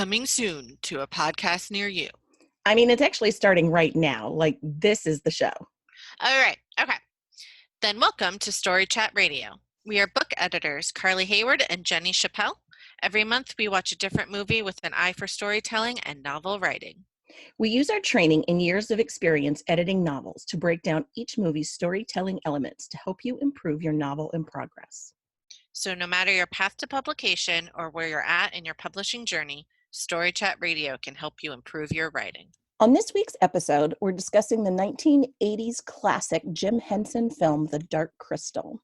Coming soon to a podcast near you. I mean, it's actually starting right now. Like, this is the show. All right. Okay. Then welcome to Story Chat Radio. We are book editors Carly Hayward and Jenny Chappelle. Every month we watch a different movie with an eye for storytelling and novel writing. We use our training and years of experience editing novels to break down each movie's storytelling elements to help you improve your novel in progress. So no matter your path to publication or where you're at in your publishing journey, Story Chat Radio can help you improve your writing. On this week's episode, we're discussing the 1980s classic Jim Henson film, The Dark Crystal.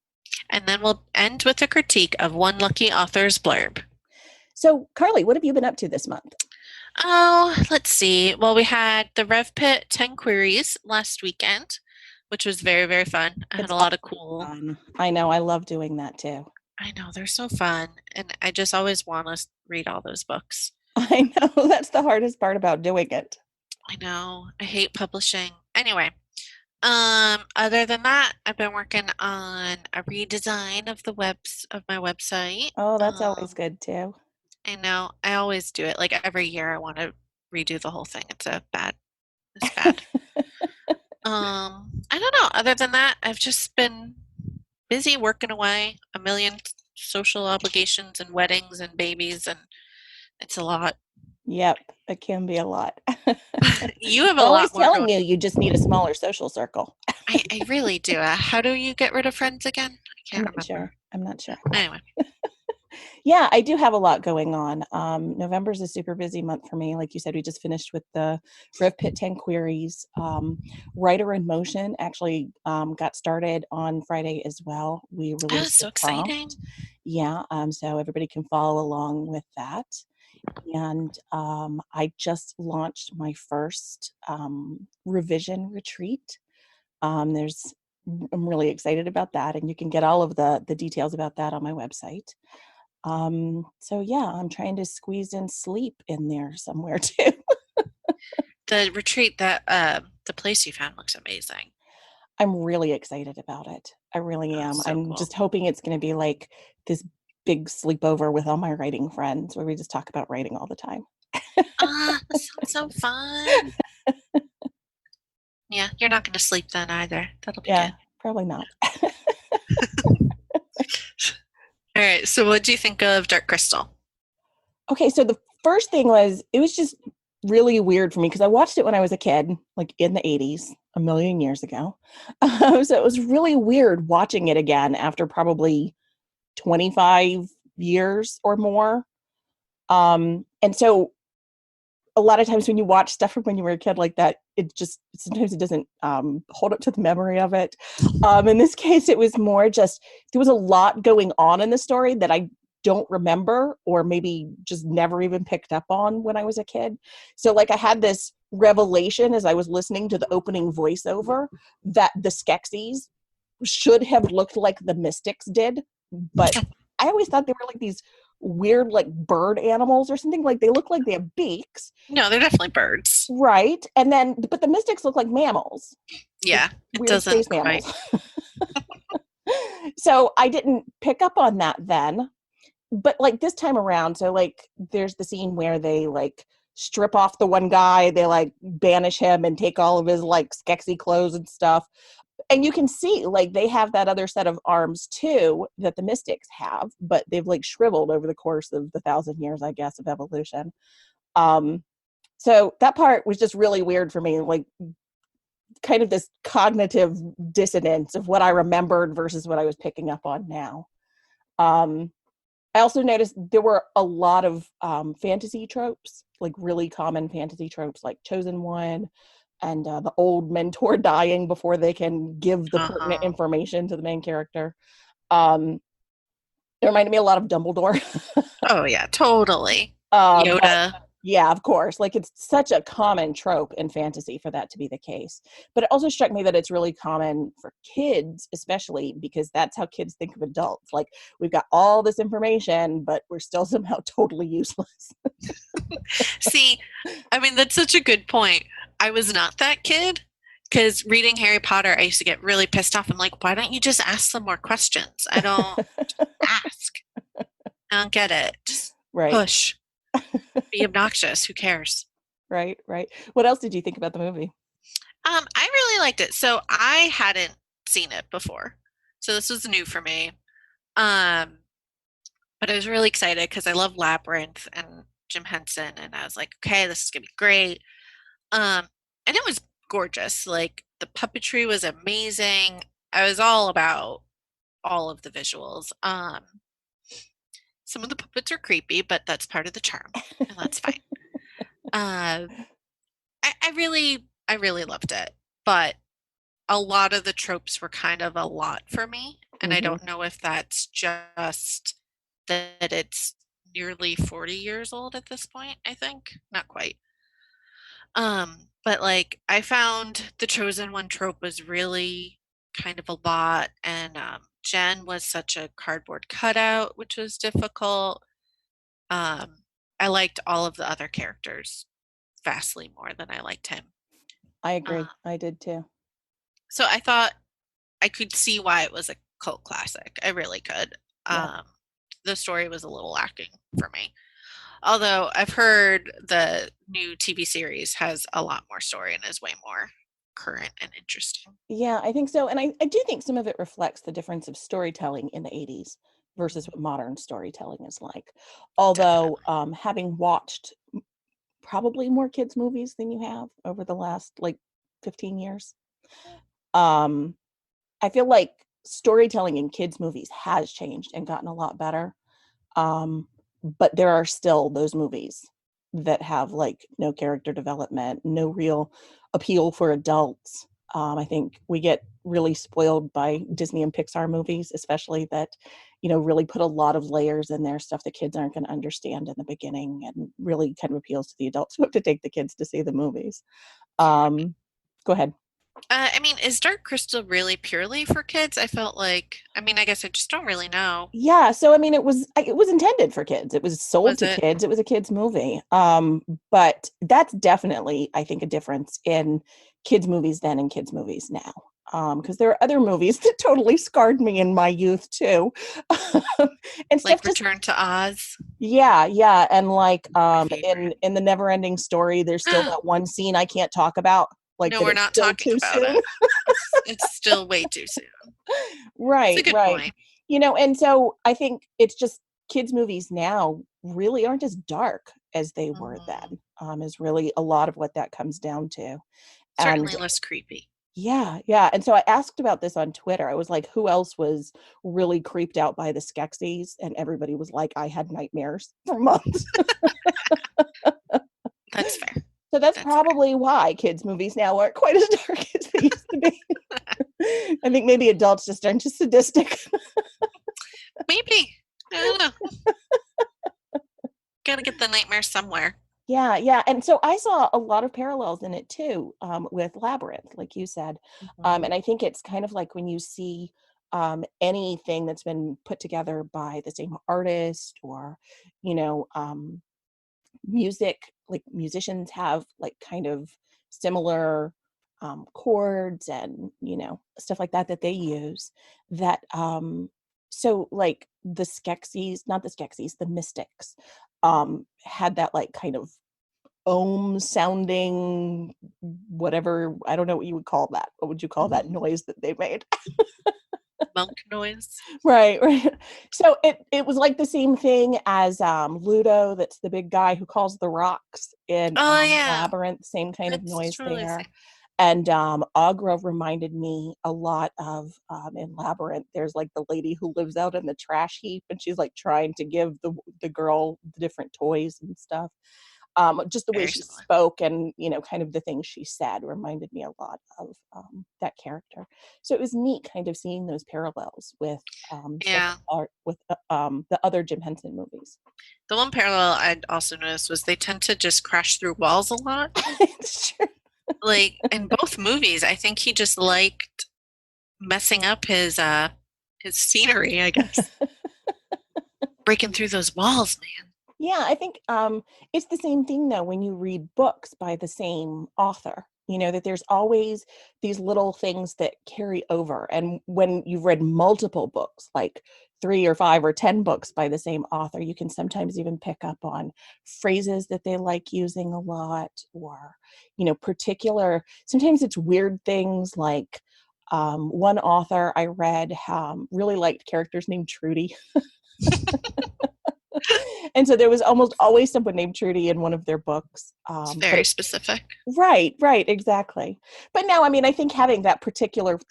And then we'll end with a critique of one lucky author's blurb. So, Carly, what have you been up to this month? Oh, let's see. Well, we had the Rev Pit 10 Queries last weekend, which was very, very fun. I had a lot of cool. Fun. I know. I love doing that too. I know. They're so fun. And I just always want to read all those books. I know. That's the hardest part about doing it. I know. I hate publishing. Anyway, other than that, I've been working on a redesign of my website. Oh, that's always good too. I know. I always do it. Like every year I want to redo the whole thing. It's bad. I don't know. Other than that, I've just been busy working away, a million social obligations and weddings and babies, and it's a lot. Yep, it can be a lot. You have a always lot more telling you just need a smaller social circle. I really do. How do you get rid of friends again? I can't remember. I'm not sure. Anyway. Yeah, I do have a lot going on. November's a super busy month for me. Like you said, we just finished with the Rev Pit 10 Queries. Writer in Motion actually got started on Friday as well. We released so exciting. Yeah, so everybody can follow along with that. And I just launched my first revision retreat. I'm really excited about that, and you can get all of the details about that on my website. So yeah, I'm trying to squeeze in sleep in there somewhere too. The retreat that the place you found looks amazing. I'm really excited about it. I really am. So I'm cool. just hoping it's going to be like this big sleepover with all my writing friends where we just talk about writing all the time. That sounds so fun. Yeah, you're not going to sleep then either. That'll be good. Probably not. All right, so what do you think of Dark Crystal? Okay, so the first thing was, it was just really weird for me because I watched it when I was a kid, like in the 80s, a million years ago. So it was really weird watching it again after probably 25 years or more. And so a lot of times when you watch stuff from when you were a kid like that, sometimes it doesn't hold up to the memory of it. In this case, it was more just, there was a lot going on in the story that I don't remember, or maybe just never even picked up on when I was a kid. So like I had this revelation as I was listening to the opening voiceover that the Skeksis should have looked like the Mystics did, but I always thought they were like these weird like bird animals or something. Like they look like they have beaks. No, they're definitely birds. Right. And then, but the Mystics look like mammals. Yeah, it doesn't quite. So I didn't pick up on that then. But like this time around, so like there's the scene where they like strip off the one guy, they like banish him and take all of his like Skeksy clothes and stuff. And you can see like they have that other set of arms too that the Mystics have, but they've like shriveled over the course of the 1,000 years, I guess, of evolution. So that part was just really weird for me, like kind of this cognitive dissonance of what I remembered versus what I was picking up on now. I also noticed there were a lot of fantasy tropes, like really common fantasy tropes, like Chosen One and the old mentor dying before they can give the pertinent information to the main character. It reminded me a lot of Dumbledore. Oh, yeah, totally. Yoda. Yeah, of course. Like it's such a common trope in fantasy for that to be the case. But it also struck me that it's really common for kids, especially because that's how kids think of adults. Like we've got all this information, but we're still somehow totally useless. See, I mean, that's such a good point. I was not that kid because reading Harry Potter, I used to get really pissed off. I'm like, why don't you just ask them more questions? I don't ask. I don't get it. Just push. Be obnoxious. Who cares? Right, right. What else did you think about the movie? I really liked it. So I hadn't seen it before. So this was new for me. Um, but I was really excited because I love Labyrinth and Jim Henson, and I was like, okay, this is gonna be great. Um, and it was gorgeous. Like the puppetry was amazing. I was all about all of the visuals. Some of the puppets are creepy, but that's part of the charm, and that's fine. Uh, I really loved it, but a lot of the tropes were kind of a lot for me, and I Hmm. don't know if that's just that it's nearly 40 years old at this point, I think. Not quite. But like I found the chosen one trope was really kind of a lot, and Jen was such a cardboard cutout, which was difficult. Um, I liked all of the other characters vastly more than I liked him. I Uh, agree. I did too. so I thought I could see why it was a cult classic. I really could. Yeah. Um, the story was a little lacking for me. Although I've heard the new TV series has a lot more story and is way more current and interesting. Yeah, I think so. And I do think some of it reflects the difference of storytelling in the 80s versus Mhm. what modern storytelling is like. Although, Definitely. having watched probably more kids' movies than you have over the last like 15 years, um, I feel like storytelling in kids' movies has changed and gotten a lot better. But there are still those movies that have like no character development, no real appeal for adults. I think we get really spoiled by Disney and Pixar movies, especially that, really put a lot of layers in there, stuff the kids aren't going to understand in the beginning, and really kind of appeals to the adults who have to take the kids to see the movies. Um, Go ahead. I mean, is Dark Crystal really purely for kids? I felt like, I mean, I guess I just don't really know. Yeah, so I mean, it was intended for kids. It was sold Was to it? kids. It was a kids movie. But that's definitely, I think, a difference in kids movies then and kids movies now. Because there are other movies that totally scarred me in my youth too, and stuff Like just Return to Oz? yeah, yeah, and like My in favorite. in the Never Ending Story, there's still that one scene I can't talk about, like No, that we're it's not still talking too about soon. it. It's still way too soon. It's a Right, good right. point. And so I think it's just kids' movies now really aren't as dark as they were Mhm. then, is really a lot of what that comes down to. And Certainly less creepy. yeah, yeah. And so I asked about this on Twitter. I was like, who else was really creeped out by the Skeksis? And everybody was like, I had nightmares for months. That's fair. So that's That's fair. probably why kids' movies now aren't quite as dark as they used to be. I think maybe adults just aren't just sadistic. Maybe. I don't know. Gotta get the nightmare somewhere. Yeah, yeah, and so I saw a lot of parallels in it too, with Labyrinth, like you said. Mhm. And I think it's kind of like when you see anything that's been put together by the same artist, or, you know, um, music, like musicians have like kind of similar chords and, stuff like that that they use. That so like the Skeksis, not the Skeksis, the Mystics, had that like kind of ohm sounding whatever, I don't know what you would call that. What would you call that Mhm. noise that they made? Monk noise. Right, right. So it was like the same thing as Ludo, that's the big guy who calls the rocks in Oh yeah, Labyrinth, same kind of that's noise totally the there. same. And Agra reminded me a lot of in Labyrinth. There's like the lady who lives out in the trash heap, and she's like trying to give the girl the different toys and stuff. Just the way Very she similar. spoke, and kind of the things she said reminded me a lot of that character. So it was neat kind of seeing those parallels with stuff Yeah. art with the other Jim Henson movies. The one parallel I'd also noticed was they tend to just crash through walls a lot. It's true. Like in both movies, I think he just liked messing up his scenery, I guess. Breaking through those walls, man. Yeah, I think it's the same thing though when you read books by the same author. that there's always these little things that carry over. And when you've read multiple books, like 3 or 5 or 10 books by the same author, you can sometimes even pick up on phrases that they like using a lot, or, particular, sometimes it's weird things like, one author I read really liked characters named Trudy. And so there was almost always someone named Trudy in one of their books. It's But very specific. right, exactly. But no, I mean, I think having that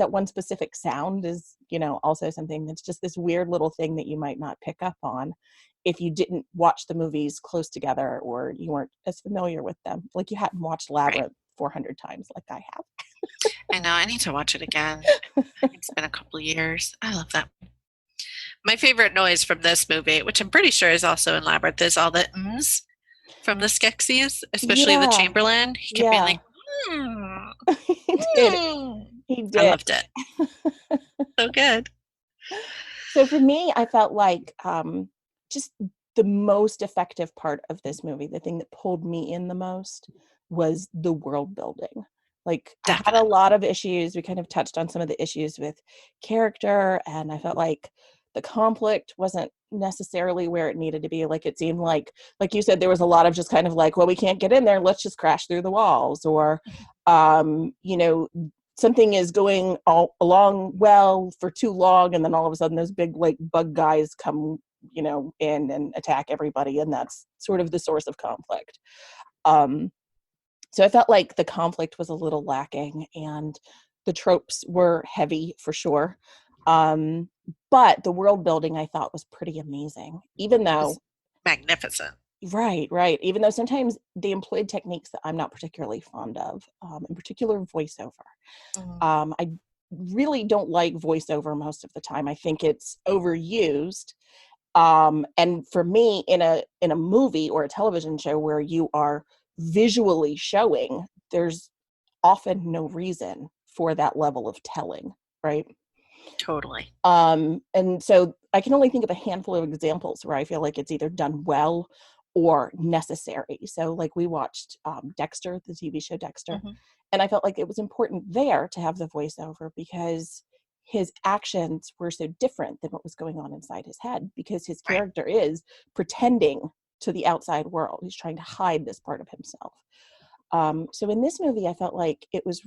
one specific sound is, also something that's just this weird little thing that you might not pick up on if you didn't watch the movies close together, or you weren't as familiar with them. Like you hadn't watched Right. Labyrinth 400 times like I have. I know. I need to watch it again. It's been a couple of years. I love that. My favorite noise from this movie, which I'm pretty sure is also in Labyrinth, is all the ums from the Skeksis, especially the Yeah, Chamberlain. He kept being yeah. like, mm, He did. mm. He I did. loved it. So good. So for me, I felt like just the most effective part of this movie, the thing that pulled me in the most, was the world building. Like I had a Definitely. lot of issues. We kind of touched on some of the issues with character, and I felt like the conflict wasn't necessarily where it needed to be. Like it seemed like you said, there was a lot of just kind of like, well, we can't get in there. Let's just crash through the walls, or um, you know, something is going all along well for too long, and then all of a sudden those big like bug guys come in and attack everybody, and that's sort of the source of conflict. So I felt like the conflict was a little lacking, and the tropes were heavy for sure. um, but the world building I thought was pretty amazing, even though It's magnificent. right, even though sometimes they employed techniques that I'm not particularly fond of, in particular voiceover. Mhm. I really don't like voiceover most of the time. I think it's overused. And for me, in a movie or a television show where you are visually showing, there's often no reason for that level of telling, right? Totally. And so I can only think of a handful of examples where I feel like it's either done well or necessary. So, like, we watched Dexter, the TV show Dexter, Hmm. and I felt like it was important there to have the voiceover because his actions were so different than what was going on inside his head, because his Right. character is pretending to the outside world. He's trying to hide this part of himself. So in this movie, I felt like it was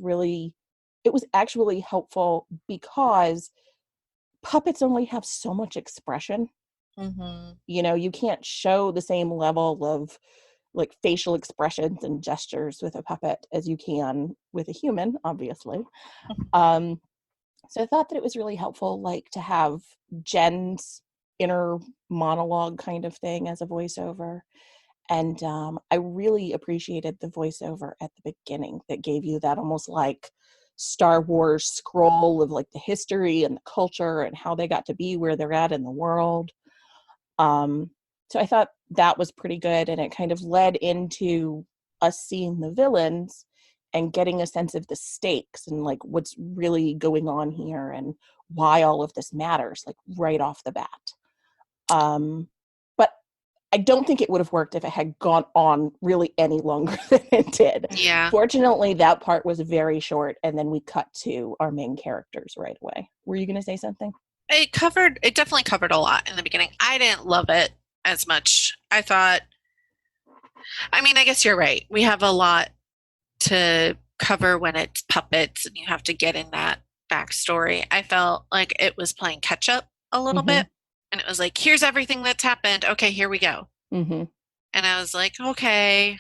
actually helpful because puppets only have so much expression. Hmm. You can't show the same level of like facial expressions and gestures with a puppet as you can with a human, obviously. um so I thought that it was really helpful, like, to have Jen's inner monologue kind of thing as a voiceover. And I really appreciated the voiceover at the beginning that gave you that almost like Star Wars scroll of like the history and the culture and how they got to be where they're at in the world. Um, so I thought that was pretty good, and it kind of led into us seeing the villains and getting a sense of the stakes and like what's really going on here and why all of this matters, like right off the bat. But I don't think it would have worked if it had gone on really any longer than it did. Yeah. Fortunately, that part was very short, and then we cut to our main characters right away. Were you going to say something? It definitely covered a lot in the beginning. I didn't love it as much. I mean, I guess you're right. We have a lot to cover when it's puppets and you have to get in that backstory. I felt like it was playing catch up a little Mm-hmm. bit. And it was like, here's everything that's happened. Okay, here we go. Mm-hmm. And I was like, okay,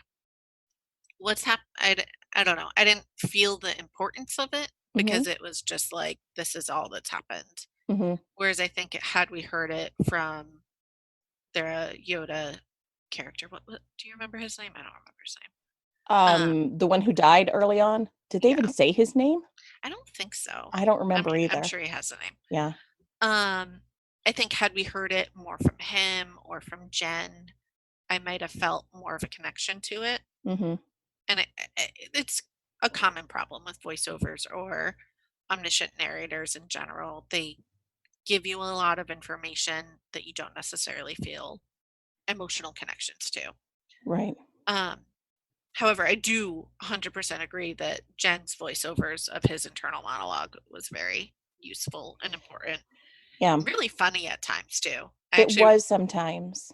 what's happened? I don't know. I didn't feel the importance of it Mm-hmm. because it was just like, this is all that's happened. Mm-hmm. Whereas I think had we heard it from the Yoda character, do you remember his name? I don't remember his name. The one who died early on. Did they even Yeah, say his name? I don't think so. I don't I'm remember I'm either. sure he has a name. Yeah. I think had we heard it more from him or from Jen, I might have felt more of a connection to it. Mm-hmm. And it's a common problem with voiceovers or omniscient narrators in general. They give you a lot of information that you don't necessarily feel emotional connections to. Right. Um, However, I do 100% agree that Jen's voiceovers of his internal monologue was very useful and important. Yeah, Really funny at times too. I it actually was sometimes.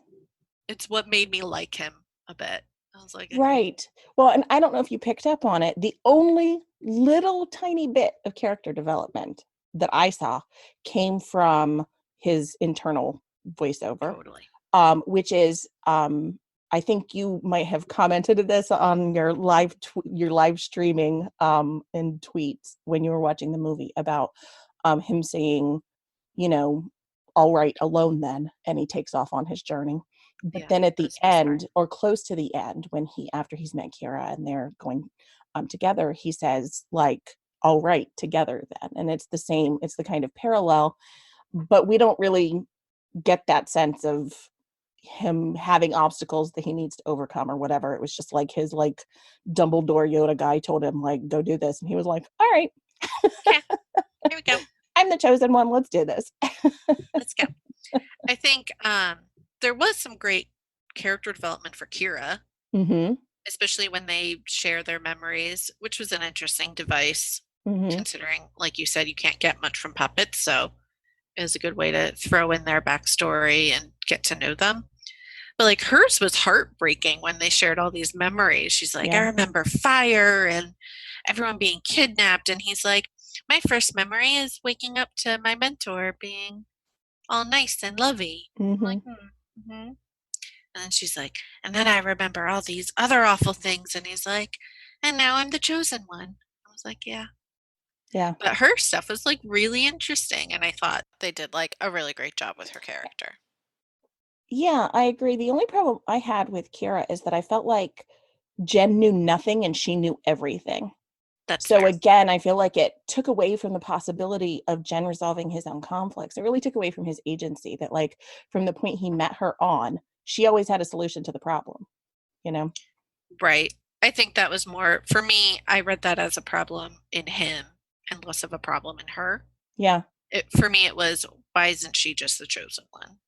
It's what made me like him a bit. I was like, okay. Right. Well, and I don't know if you picked up on it. The only little tiny bit of character development that I saw came from his internal voiceover, Totally. which is I think you might have commented this on your your live streaming and tweets when you were watching the movie about him saying, you know, all right, alone then, and he takes off on his journey. But Yeah, then at that the was so smart. end, or close to the end, when after he's met Kira and they're going together, he says like, all right, together then. And it's the same, it's the kind of parallel, but we don't really get that sense of him having obstacles that he needs to overcome or whatever. It was just like his like Dumbledore Yoda guy told him like, go do this. And he was like, all right, Okay, here we go. I'm the chosen one. Let's do this. Let's go. I think there was some great character development for Kira, Mm-hmm. especially when they share their memories, which was an interesting device, Mm-hmm. considering, like you said, you can't get much from puppets. So it was a good way to throw in their backstory and get to know them. But like hers was heartbreaking when they shared all these memories. She's like, I Yeah. remember fire and everyone being kidnapped. And he's like, my first memory is waking up to my mentor being all nice and lovey. I'm Mm-hmm. like, hmm. And then she's like, and then I remember all these other awful things. And he's like, and now I'm the chosen one. I was like, yeah. Yeah. But her stuff was like really interesting. And I thought they did like a really great job with her character. Yeah, I agree. The only problem I had with Kira is that I felt like Jen knew nothing and she knew everything. That's So fair. again, I feel like it took away from the possibility of Jen resolving his own conflicts. It really took away from his agency that like from the point he met her on, she always had a solution to the problem, you know? Right. I think that was more for me, I read that as a problem in him and less of a problem in her. Yeah. For me, it was, why isn't she just the chosen one?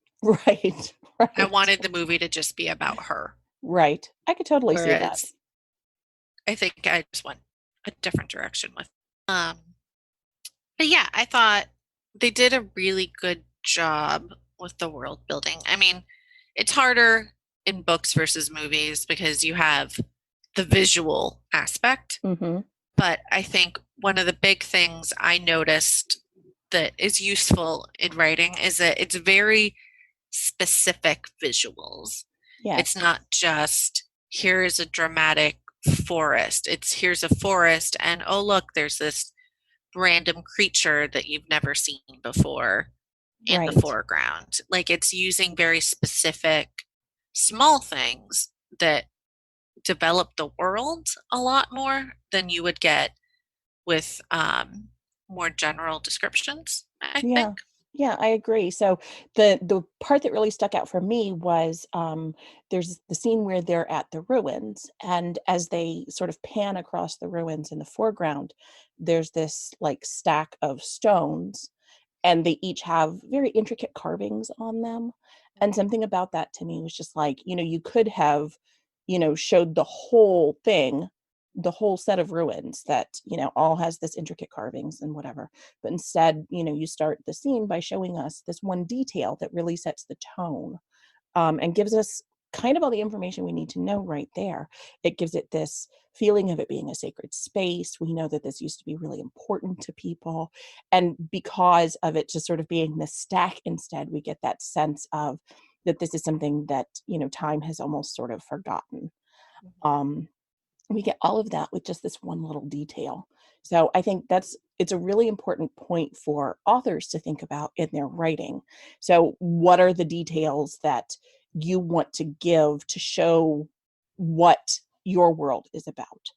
Right. I Right. wanted the movie to just be about her. Right. I could totally see that. Whereas I think I just went a different direction with. Um, but yeah, I thought they did a really good job with the world building. I mean, it's harder in books versus movies because you have the visual aspect. Mhm. But I think one of the big things I noticed that is useful in writing is that it's very specific visuals. It's Yes. not just here is a dramatic forest. It's here's a forest and oh look, there's this random creature that you've never seen before in the Right. foreground. Like it's using very specific small things that develop the world a lot more than you would get with more general descriptions, I Yeah. think. Yeah, I agree. So the part that really stuck out for me was there's the scene where they're at the ruins, and as they sort of pan across the ruins in the foreground, there's this like stack of stones, and they each have very intricate carvings on them. And something about that to me was just like, you could have, showed the whole thing, the whole set of ruins that, all has this intricate carvings and whatever. But instead, you start the scene by showing us this one detail that really sets the tone, and gives us kind of all the information we need to know right there. It gives it this feeling of it being a sacred space. We know that this used to be really important to people. And because of it just sort of being this stack instead, we get that sense of that this is something that, time has almost sort of forgotten. Mhm. Um, we get all of that with just this one little detail. So I think it's a really important point for authors to think about in their writing. So what are the details that you want to give to show what your world is about?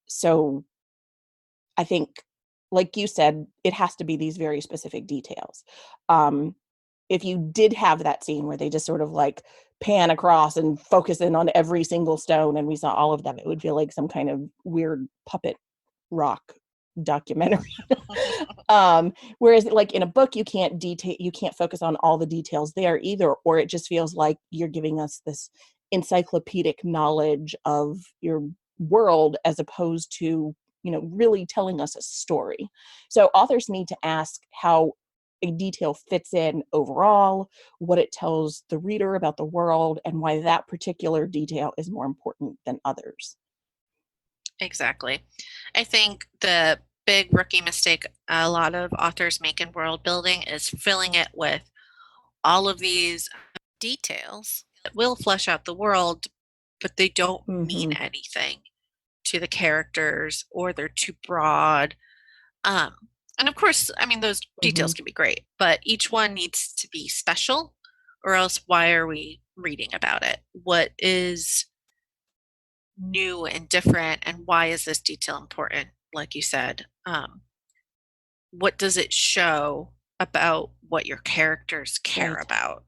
So I think, like you said, it has to be these very specific details. Um, if you did have that scene where they just sort of like pan across and focus in on every single stone and we saw all of them, it would feel like some kind of weird puppet rock documentary. Whereas like in a book, you can't focus on all the details there either, or it just feels like you're giving us this encyclopedic knowledge of your world as opposed to, really telling us a story. So authors need to ask how a detail fits in overall, what it tells the reader about the world, and why that particular detail is more important than others. Exactly. I think the big rookie mistake a lot of authors make in world building is filling it with all of these details that will flesh out the world, but they don't mean Mm-hmm. anything to the characters, or they're too broad. Um, and of course, I mean, those Mm-hmm. details can be great, but each one needs to be special, or else why are we reading about it? What is new and different, and why is this detail important? Like you said, what does it show about what your characters care Right. about?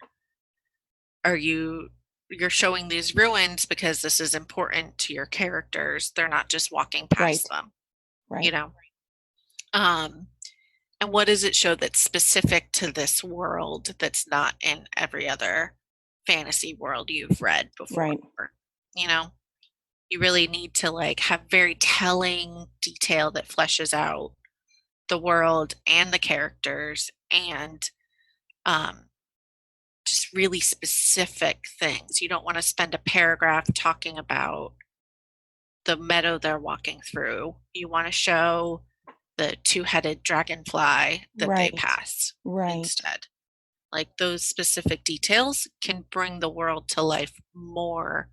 Are you're showing these ruins because this is important to your characters. They're not just walking Right. past them, you Right. know? Um, and what does it show that's specific to this world that's not in every other fantasy world you've read before? Right. You know, you really need to like have very telling detail that fleshes out the world and the characters, and um, just really specific things. You don't want to spend a paragraph talking about the meadow they're walking through. You want to show the two-headed dragonfly that they Right. pass Right. instead. Like those specific details can bring the world to life more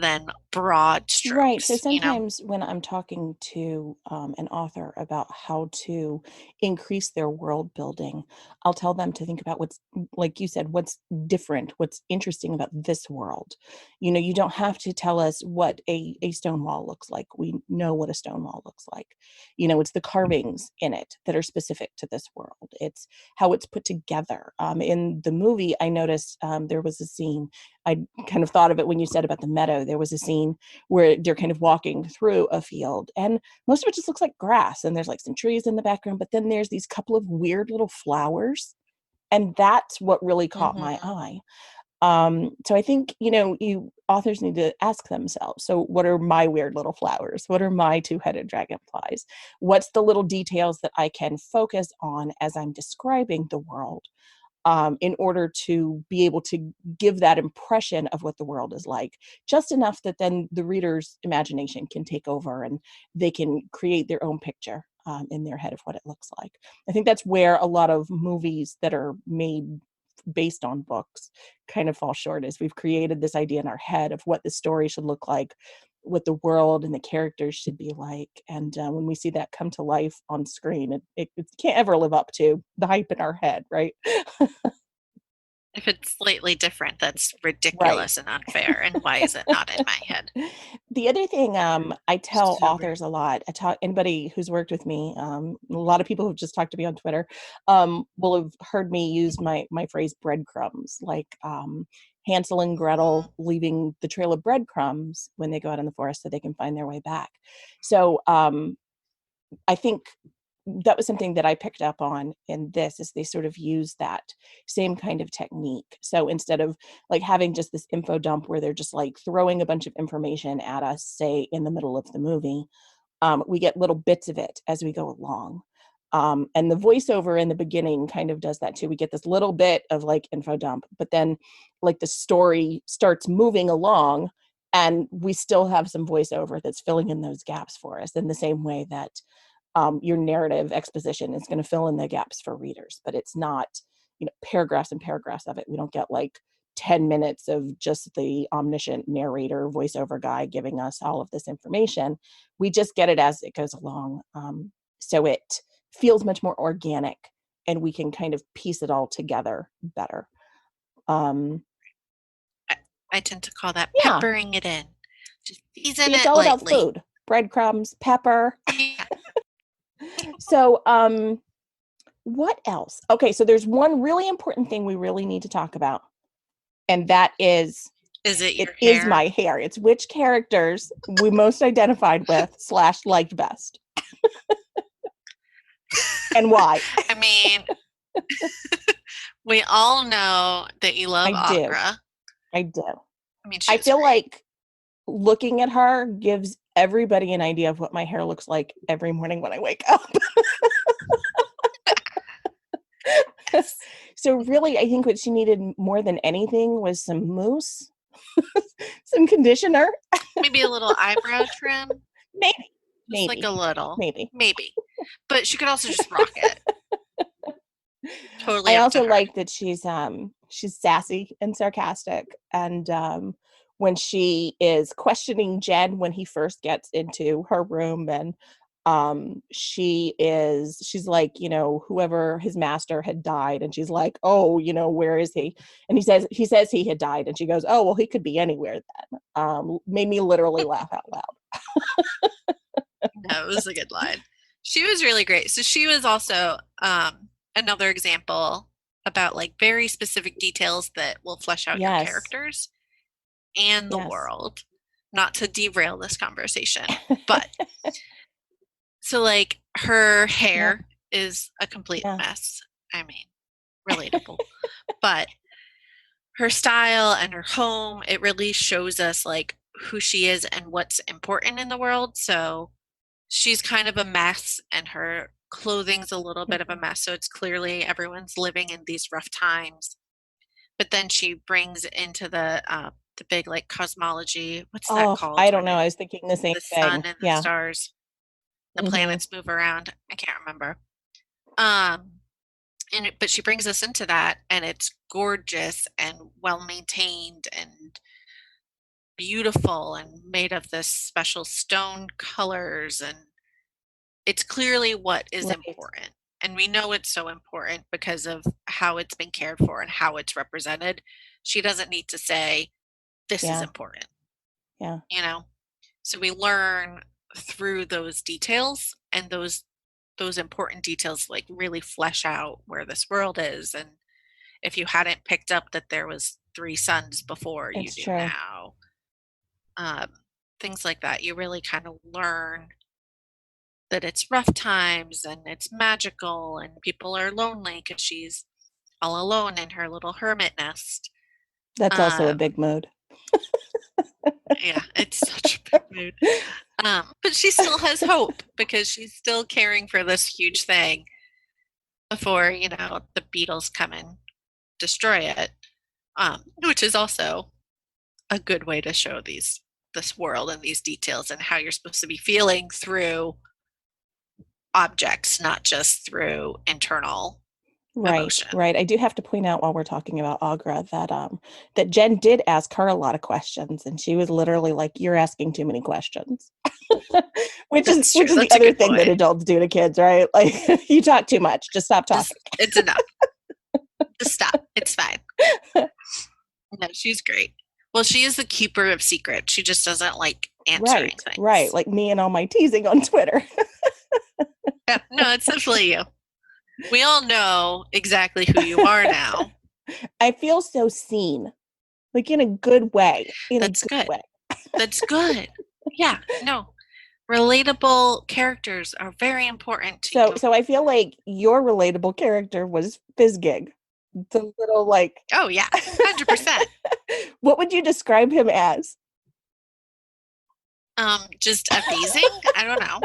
than broad Right. So strokes, you know? sometimes when I'm talking to an author about how to increase their world building, I'll tell them to think about what's, like you said, what's different, what's interesting about this world. You don't have to tell us what a stone wall looks like. We know what a stone wall looks like. It's the carvings in it that are specific to this world. It's how it's put together. In the movie, I noticed there was a scene. I kind of thought of it when you said about the meadow. There was a scene where they're kind of walking through a field, and most of it just looks like grass, and there's like some trees in the background, but then there's these couple of weird little flowers, and that's what really caught my Mhm. eye. So I think, you authors need to ask themselves, so what are my weird little flowers? What are my two-headed dragonflies? What's the little details that I can focus on as I'm describing the world, in order to be able to give that impression of what the world is like, just enough that then the reader's imagination can take over and they can create their own picture in their head of what it looks like. I think that's where a lot of movies that are made based on books kind of fall short, is we've created this idea in our head of what the story should look like, what the world and the characters should be like, and when we see that come to life on screen, it can't ever live up to the hype in our head, right? If it's slightly different, that's Right. ridiculous and unfair, and why is it not in my head? The other thing, I tell Super. authors a lot, I talk anybody who's worked with me, a lot of people who've just talked to me on Twitter, will have heard me use my phrase breadcrumbs, like, Hansel and Mhm. Gretel leaving the trail of breadcrumbs when they go out in the forest so they can find their way back. So, I think that was something that I picked up on in this, is they sort of use that same kind of technique. So instead of like having just this info dump where they're just like throwing a bunch of information at us, say in the middle of the movie, we get little bits of it as we go along. And the voiceover in the beginning kind of does that too. We get this little bit of like info dump, but then like the story starts moving along, and we still have some voiceover that's filling in those gaps for us in the same way that your narrative exposition is going to fill in the gaps for readers, but it's not, paragraphs and paragraphs of it. We don't get like 10 minutes of just the omniscient narrator voiceover guy giving us all of this information. We just get it as it goes along. So it feels much more organic, and we can kind of piece it all together better. Um, I, I tend to call that yeah. peppering it in. Just season See, it's it all about lightly. food, breadcrumbs, pepper. Yeah. So, what else? Okay, so there's one really important thing we really need to talk about, and that is, Is it it your is hair? my hair. It's which characters we most identified with slash liked best, and why. I mean, we all know that you I love do. Okra. I do. I mean, she I was feel great. like looking at her gives everybody an idea of what my hair looks like every morning when I wake up. Yes. So really, I think what she needed more than anything was some mousse, some conditioner, Maybe a little eyebrow trim, maybe, just like a maybe, little, maybe. maybe. But she could also just rock it. Totally I up to also her. like that she's sassy and sarcastic, and when she is questioning Jen when he first gets into her room, and she's like, whoever his master had died, and she's like, oh, where is he? And he says he had died, and she goes, oh, well, he could be anywhere then. Made me literally laugh out loud. No, it was a good line. She was really great. So she was also another example about like very specific details that will flesh out your Yes, characters and the yes. world. Not to derail this conversation, but so like her Yeah, hair is a complete yeah. mess. I mean, relatable. But her style and her home, it really shows us like who she is and what's important in the world. So she's kind of a mess and her clothing's a little bit of a Mhm. mess. So it's clearly everyone's living in these rough times. But then she brings into the big like cosmology. What's that Oh, called I don't when know. I was thinking the same the sun thing. and the Yeah. stars, the Hmm. planets move around? I can't remember. Um, but she brings us into that, and it's gorgeous and well maintained and beautiful and made of this special stone colors, and it's clearly what is Right. important. And we know it's so important because of how it's been cared for and how it's represented. She doesn't need to say, this is Yeah. important, Yeah. you know? So we learn through those details, and those important details like really flesh out where this world is. And if you hadn't picked up that there was three suns before, you It's do true. now. Um, things like that. You really kind of learn that it's rough times and it's magical and people are lonely because she's all alone in her little hermit nest. That's also a Um, big mood. yeah, it's such a big mood. But she still has hope because she's still caring for this huge thing before, the beetles come and destroy it. Which is also a good way to show this world and these details and how you're supposed to be feeling through objects, not just through internal Right, emotion. right. I do have to point out while we're talking about Agra that Jen did ask her a lot of questions, and she was literally like, "You're asking too many questions," which is That's which true. is the That's a other good thing that point. adults do to kids, right? Like, you talk too much. Just stop talking. Just it's enough. Just stop. It's fine. No, she's great. Well, she is the keeper of secrets. She just doesn't like answering Right, right. things. Like me and all my teasing on Twitter. Yeah, no, it's definitely you. We all know exactly who you are now. I feel so seen, like in a good way. In a That's good good. way. That's good. Yeah, no. Relatable characters are very important to So you. so I feel like your relatable character was Fizzgig. The little like Oh yeah, 100%. what would you describe him as? Just amazing. I don't know.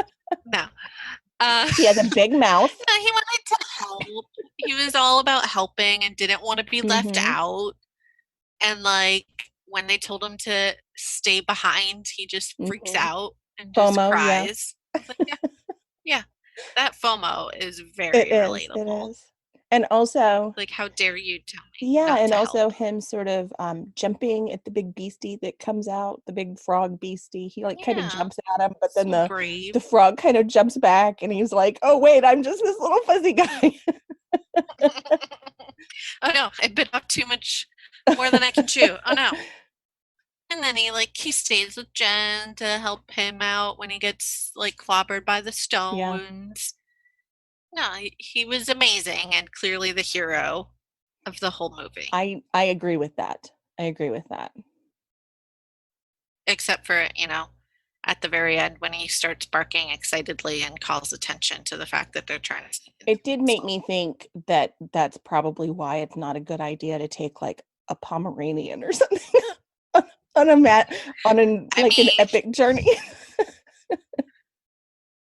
No. He has a big mouth. No, he wanted to help. He was all about helping and didn't want to be left Mhm. out. And like when they told him to stay behind, he just freaks Mhm. out and just FOMO, yeah. cries. I was like, yeah, yeah. That FOMO is It very is. It relatable. is. And also Like, how dare you tell me yeah, not and to also help? him sort of jumping at the big beastie that comes out, the big frog beastie. He like kind of Yeah, jumps at him, but then so the brave. frog kind of jumps back and he's like, "Oh wait, I'm just this little fuzzy guy." Oh no, I bit off too much more than I can chew. Oh no. And then he stays with Jen to help him out when he gets like clobbered by the Yeah. stones. No, he was amazing and clearly the hero of the whole movie. I agree with that. I agree with that. Except for, at the very end when he starts barking excitedly and calls attention to the fact that they're trying to sneak into It the did make castle. me think that that's probably why it's not a good idea to take like a Pomeranian or something. on a mat on an I like an mean, epic journey.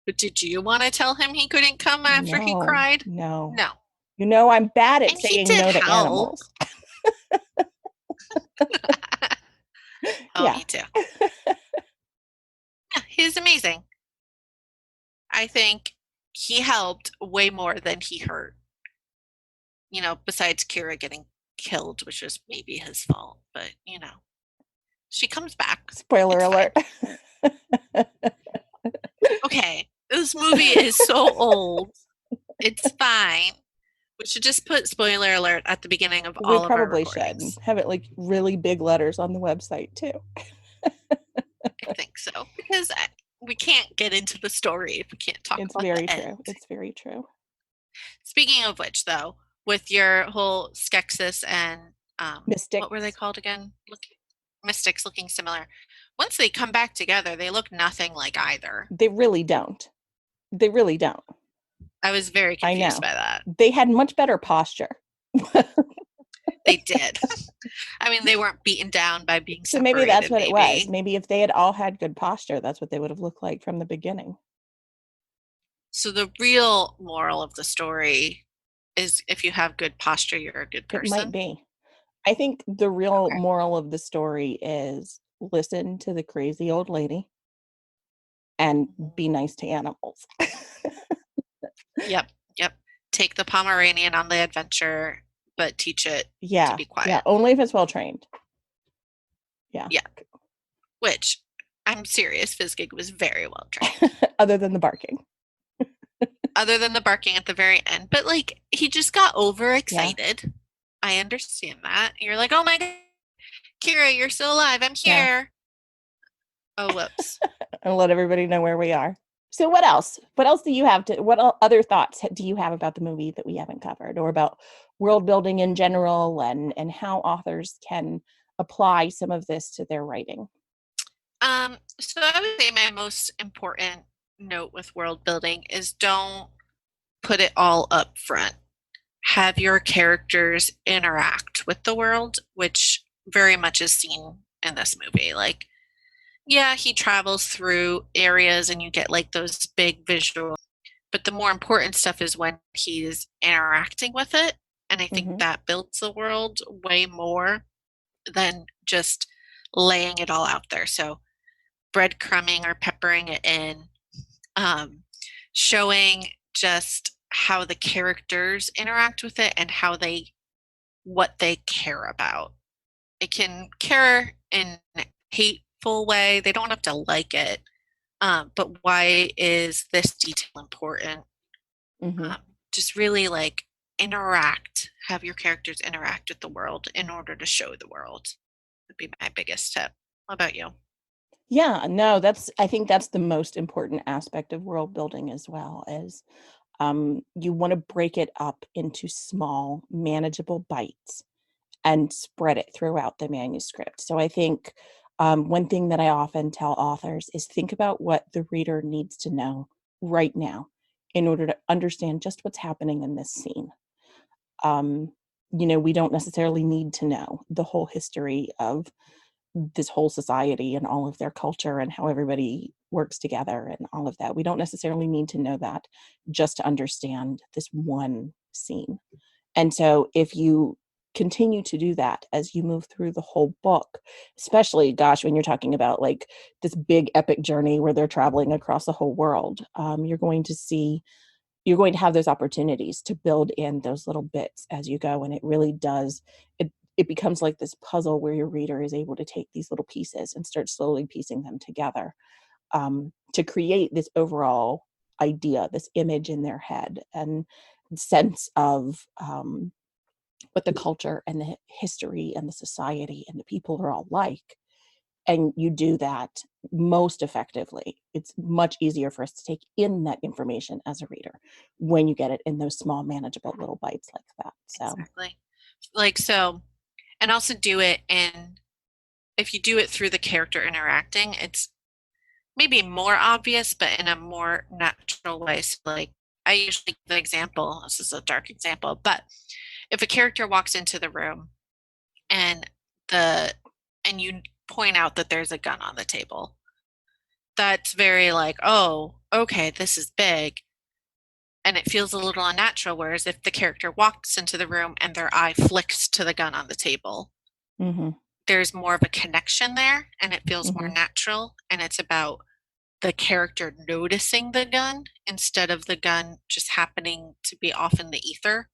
but did you want to tell him he couldn't come after he No, cried? no. No. You know, I'm bad at And he saying did no to help. animals. Oh, Yeah. me too. Yeah, he's amazing. I think he helped way more than he hurt. Besides Kira getting killed, which was maybe his fault, but she comes back. Spoiler It's fine. alert. Okay, this movie is so old. It's fine. We should just put spoiler alert at the beginning of We all of our probably should recordings. have it like really big letters on the website too. I think so because we can't get into the story if we can't talk It's about the very true. end. It's very true. Speaking of which, though, with your whole Skeksis and what were they Mystics. called again? Mystics looking similar. Once they come back together, they look nothing like either. They really don't. They really don't. I was very I confused know. by that. They had much better posture. They did. I mean, they weren't beaten down by being So maybe that's separated, what it was. maybe. Maybe if they had all had good posture, that's what they would have looked like from the beginning. So the real moral of the story is if you have good posture, you're a good It might person. be. I think the real Okay. moral of the story is listen to the crazy old lady and be nice to animals. Yep. Yep. Take the Pomeranian on the adventure, but teach it to Yeah. be Yeah. quiet. Only if it's well trained. Yeah. Yeah. Which I'm serious, Fizgig was very well trained. Other than the barking. Other than the barking at the very end. But like he just got Yeah. overexcited. I understand that. You're like, oh my god, Kira, you're still alive. I'm Yeah. here. Oh, whoops. And let everybody know where we are. So what else? What else do you have to other thoughts do you have about the movie that we haven't covered, or about world building in general, and how authors can apply some of this to their writing? So I would say my most important note with world building is don't put it all up front. Have your characters interact with the world, which very much is seen in this movie. Like, yeah, he travels through areas and you get like those big visuals, but the more important stuff is when he's interacting with it. And I think Mm-hmm. that builds the world way more than just laying it all out there. So breadcrumbing or peppering it in, um, showing just how the characters interact with it and what they care about. It can care in a hateful way. They don't have to like it. But why is this detail important? Mm-hmm. Um, just really like have your characters interact with the world in order to show the world. Would be my biggest tip. What about you? Yeah, no, I think that's the most important aspect of world building as well, is you want to break it up into small, manageable bites and spread it throughout the manuscript. So I think one thing that I often tell authors is think about what the reader needs to know right now in order to understand just what's happening in this scene. Um, we don't necessarily need to know the whole history of this whole society and all of their culture and how everybody works together and all of that. We don't necessarily need to know that just to understand this one scene. And so if you continue to do that as you move through the whole book, especially, gosh, when you're talking about like this big epic journey where they're traveling across the whole world, you're going to have those opportunities to build in those little bits as you go. And it really does, it becomes like this puzzle where your reader is able to take these little pieces and start slowly piecing them together, to create this overall idea, this image in their head and sense of what the culture and the history and the society and the people are all like. And you do that most effectively. It's much easier for us to take in that information as a reader when you get it in those small, manageable little bites like that. So, Exactly. Like so, and also do it in if you do it through the character interacting, it's maybe more obvious, but in a more natural way. So like I usually give the example, this is a dark example, but if a character walks into the room and the and you point out that there's a gun on the table. That's very like, oh, okay, this is big. And it feels a little unnatural. Whereas if the character walks into the room and their eye flicks to the gun on the table, Mhm. there's more of a connection there and it feels more Mhm. natural. And it's about the character noticing the gun instead of the gun just happening to be off in the ether.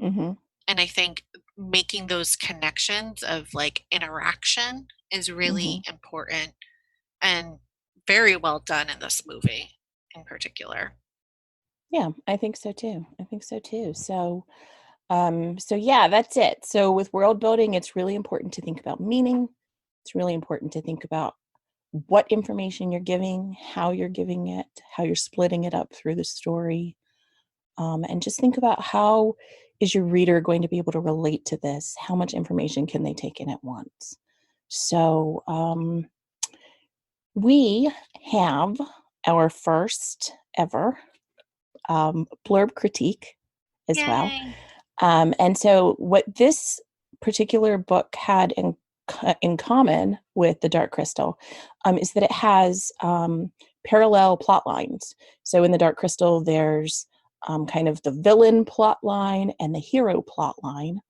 Mhm. And I think making those connections of like interaction is really Mhm. important and very well done in this movie in particular. Yeah, I think so too. I think so too. So yeah, that's it. So with world building, it's really important to think about meaning. It's really important to think about what information you're giving, how you're giving it, how you're splitting it up through the story, and just think about how is your reader going to be able to relate to this? How much information can they take in at once? So we have our first ever blurb critique as well. Yay. And so, what this particular book had in common with The Dark Crystal is that it has parallel plot lines. So, in The Dark Crystal, there's kind of the villain plot line and the hero plot line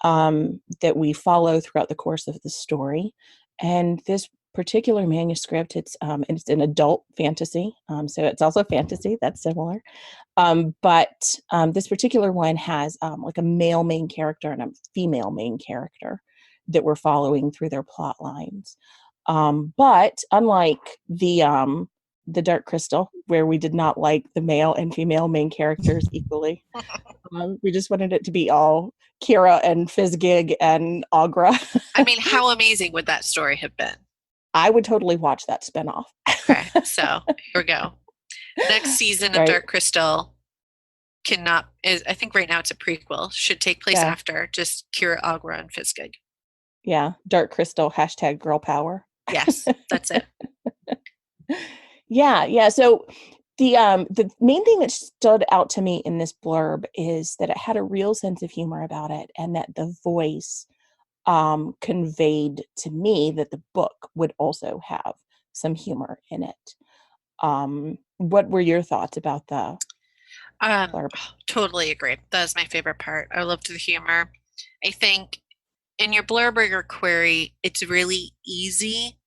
that we follow throughout the course of the story. And this particular manuscript, it's an adult fantasy, so it's also fantasy. That's similar. But this particular one has like a male main character and a female main character that we're following through their plot lines. But unlike the Dark Crystal, where we did not like the male and female main characters equally, we just wanted it to be all Kira and Fizgig and Agra. I mean, how amazing would that story have been? I would totally watch that spinoff. Okay, so here we go. Next season of Right? Dark Crystal cannot is I think right now it's a prequel. Should take place Yeah. after just Kira Agra and Fiskig. Yeah. Dark Crystal hashtag girl power. Yes, that's it. Yeah, yeah. So the main thing that stood out to me in this blurb is that it had a real sense of humor about it, and that the voice conveyed to me that the book would also have some humor in it. What were your thoughts about the blurb? Totally agree. That was my favorite part. I loved the humor. I think in your blurb or your query, it's really easy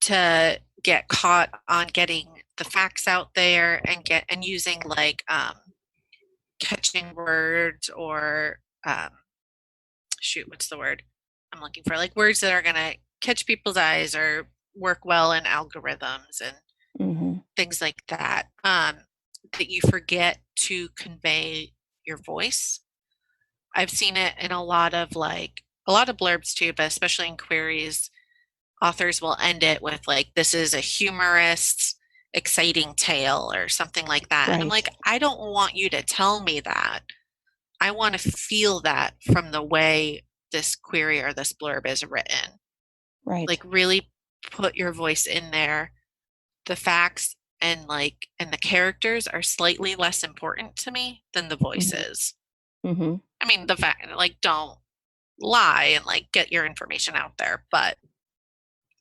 to get caught on getting the facts out there and get and using like catching words or shoot, what's the word I'm looking for? Like words that are gonna catch people's eyes or work well in algorithms and Hmm. things like that. That you forget to convey your voice. I've seen it in a lot of blurbs too, but especially in queries, authors will end it with like, this is a humorous, exciting tale or something like that. And I'm Right, like, I don't want you to tell me that. I want to feel that from the way this query or this blurb is written. right. Like really put your voice in there. The facts and the characters are slightly less important to me than the Hmm. voices. Hmm. I mean, the fact like don't lie and like get your information out there, but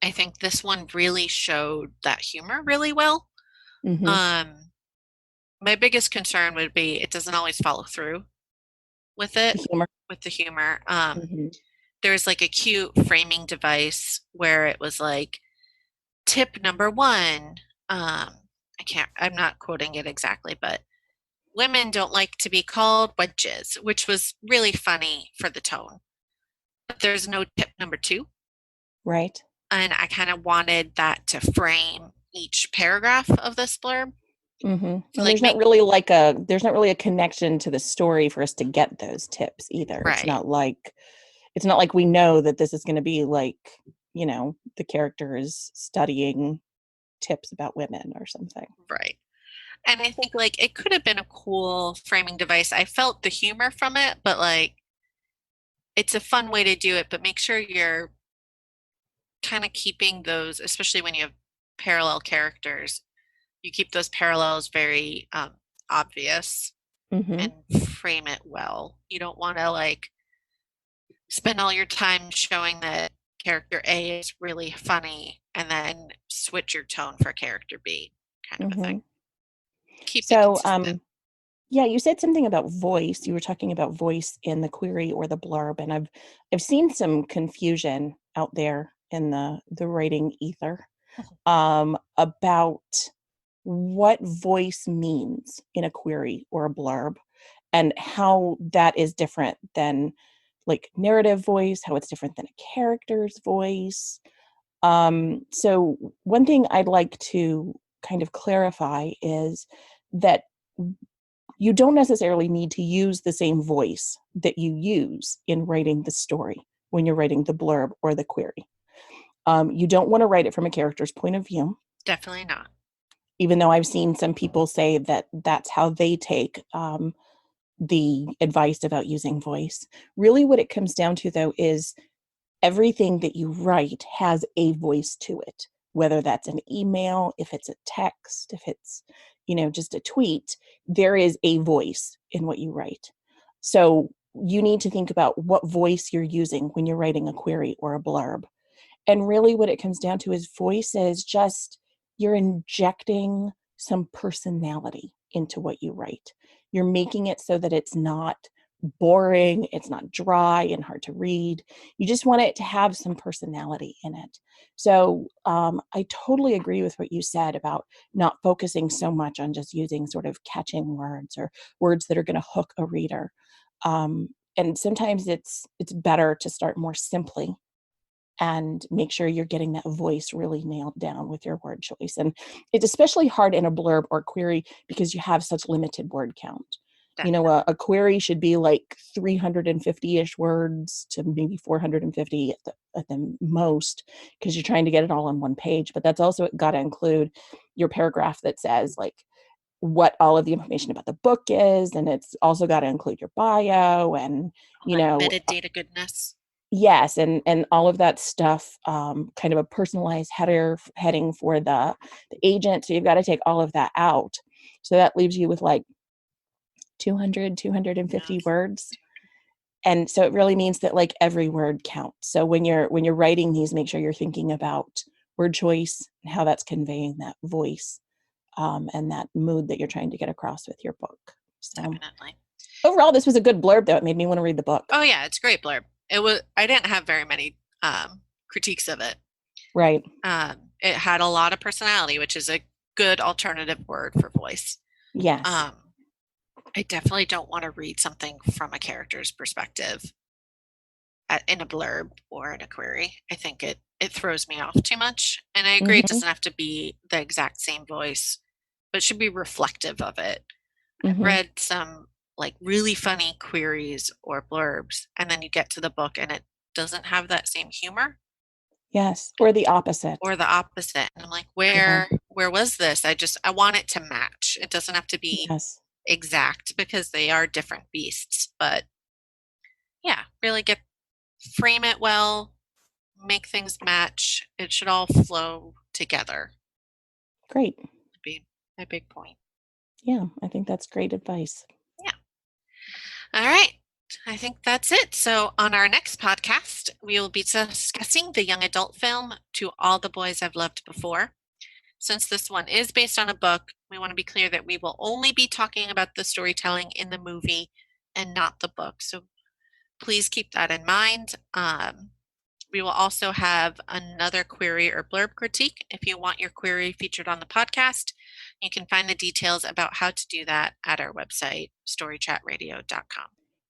I think this one really showed that humor really well. Hmm. Um, my biggest concern would be it doesn't always follow through with it, The humor. with the humor. Hmm. There's like a cute framing device where it was like tip number one. I'm not quoting it exactly, but women don't like to be called wenches, which was really funny for the tone. But there's no tip number two. Right. And I kind of wanted that to frame each paragraph of this blurb. Mhm, So and like make there's not really a connection to the story for us to get those tips either. right, It's not like we know that this is gonna be like, the character is studying tips about women or something. right. And I think like it could have been a cool framing device. I felt the humor from it, but like it's a fun way to do it, but make sure you're kind of keeping those, especially when you have parallel characters, you keep those parallels very obvious Mhm, and frame it well. You don't want to like spend all your time showing that character A is really funny and then switch your tone for character B kind of a Mm-hmm. thing. Keep it So, consistent. yeah, you said something about voice. You were talking about voice in the query or the blurb, and I've seen some confusion out there in the writing ether about what voice means in a query or a blurb, and how that is different than like narrative voice, how it's different than a character's voice. So one thing I'd like to kind of clarify is that you don't necessarily need to use the same voice that you use in writing the story when you're writing the blurb or the query. You don't want to write it from a character's point of view, Definitely not. even though I've seen some people say that that's how they take the advice about using voice. Really, what it comes down to, though, is everything that you write has a voice to it, whether that's an email, if it's a text, if it's, just a tweet, there is a voice in what you write. So you need to think about what voice you're using when you're writing a query or a blurb. And really what it comes down to is voice is just you're injecting some personality into what you write. You're making it so that it's not boring, it's not dry and hard to read. You just want it to have some personality in it. So I totally agree with what you said about not focusing so much on just using sort of catching words or words that are going to hook a reader. And sometimes it's better to start more simply and make sure you're getting that voice really nailed down with your word choice. And it's especially hard in a blurb or query because you have such limited word count. Definitely. A query should be like 350-ish words to maybe 450 at the most, because you're trying to get it all on one page. But that's also got to include your paragraph that says like what all of the information about the book is, and it's also got to include your bio and All you that know metadata goodness. yes, and all of that stuff, kind of a personalized heading for the agent. So you've got to take all of that out. So that leaves you with like 200, 250 Yes. words. And so it really means that like every word counts. So when you're writing these, make sure you're thinking about word choice and how that's conveying that voice, and that mood that you're trying to get across with your book. So Definitely. overall, this was a good blurb, though. It made me want to read the book. Oh yeah, it's a great blurb. It was. I didn't have very many critiques of it. Right. It had a lot of personality, which is a good alternative word for voice. Yes. Um, I definitely don't want to read something from a character's perspective in a blurb or in a query. I think it throws me off too much. And I agree, it Hmm. doesn't have to be the exact same voice, but it should be reflective of it. I've Hmm. read some like really funny queries or blurbs, and then you get to the book and it doesn't have that same humor Yes. Or the opposite. or the opposite. And I'm like, Yeah. where was this? I want it to match. It doesn't have to be Yes. exact because they are different beasts, but yeah, really get frame it well, make things match. It should all flow together. Great. Would be my big point. Yeah. I think that's great advice. Yeah. All right. I think that's it. So, on our next podcast, we will be discussing the young adult film To All the Boys I've Loved Before. Since this one is based on a book, we want to be clear that we will only be talking about the storytelling in the movie and not the book. So, please keep that in mind. We will also have another query or blurb critique. If you want your query featured on the podcast, you can find the details about how to do that at our website, storychatradio.com.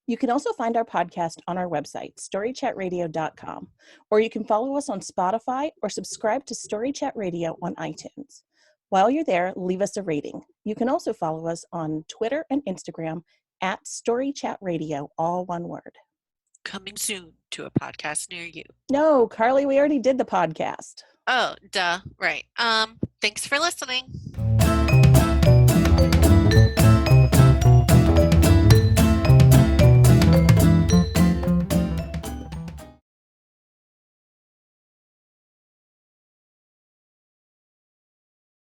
You can also find our podcast on our website, storychatradio.com, or you can follow us on Spotify or subscribe to Story Chat Radio on iTunes. While you're there, leave us a rating. You can also follow us on Twitter and Instagram at Story Chat Radio, all one word. Coming soon to a podcast near you. No, Carly, we already did the podcast. Oh, duh. Right. Thanks for listening.